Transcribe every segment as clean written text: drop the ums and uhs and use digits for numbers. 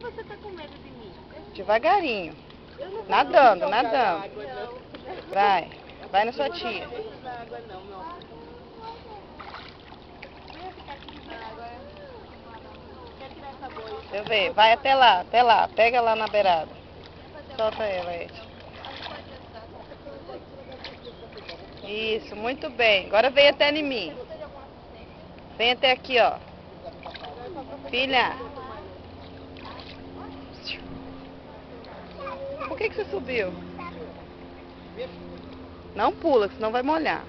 Você tá com medo de mim? Devagarinho. Nadando, nadando. Água, não. Vai. Vai na sua tia. Não precisa da água não, meu amor. Vem ficar aqui na água. Quer tirar essa boia? Deixa eu ver. Vai até lá, até lá. Pega lá na beirada. Solta ela, Ed. Isso, muito bem. Agora vem até em mim. Vem até aqui, ó. Filha. Por que você subiu? Não pula, senão vai molhar.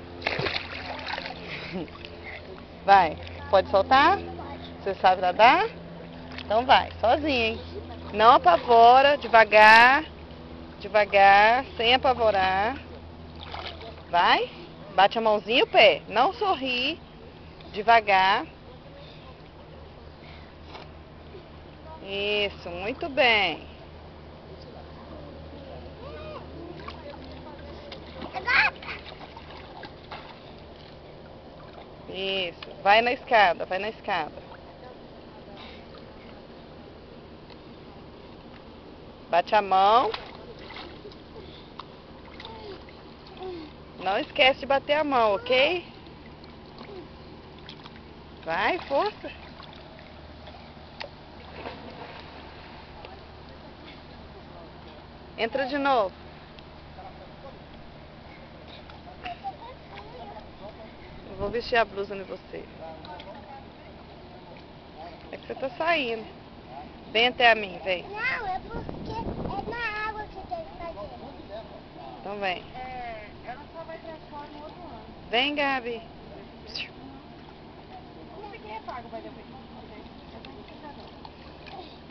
Vai. Pode soltar? Você sabe nadar? Então vai, sozinho, hein? Não apavora, devagar. Devagar, sem apavorar. Vai. Bate a mãozinha e o pé. Não sorri. Devagar. Isso, muito bem. Isso, vai na escada, vai na escada. Bate a mão. Não esquece de bater a mão, ok? Vai, força. Entra de novo. Eu vou vestir a blusa em você. É que você tá saindo. Vem até a mim, vem. Não, é porque é na água que tem que fazer. Então vem. Ela só vai ter fora no outro ano. Vem, Gabi. Como é que é pago vai depois?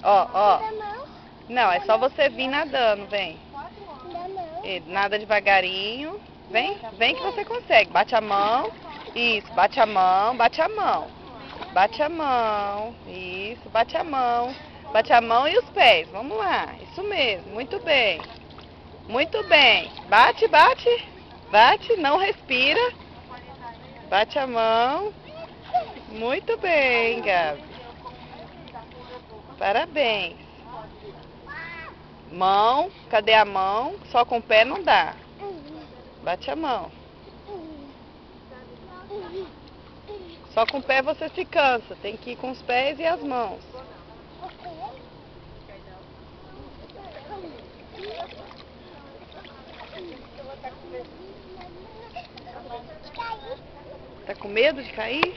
Ó, ó. Da mão? Não, é só você vir nadando, vem. Da mão? Nada devagarinho. Vem, vem que você consegue. Bate a mão. Isso, bate a mão, bate a mão. Bate a mão. Isso, bate a mão. Bate a mão e os pés. Vamos lá. Isso mesmo. Muito bem. Muito bem. Bate, bate. Bate, não respira. Bate a mão. Muito bem, Gabi. Parabéns. Mão. Cadê a mão? Só com o pé não dá. Bate a mão. Só com o pé você se cansa. Tem que ir com os pés e as mãos. Tá com medo de cair?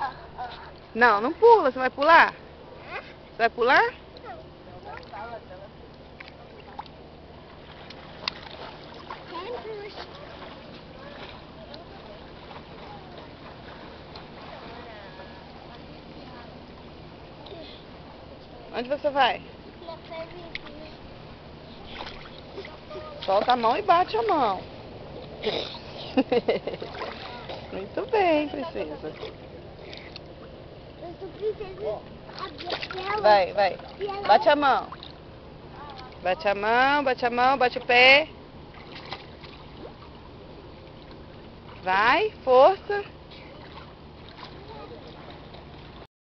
Não, não pula. Você vai pular? Você vai pular? Onde você vai? Solta a mão e bate a mão. Muito bem, princesa. Eu sou princesa. Vai, vai. Bate a mão. Bate a mão, bate a mão, bate o pé. Vai, força.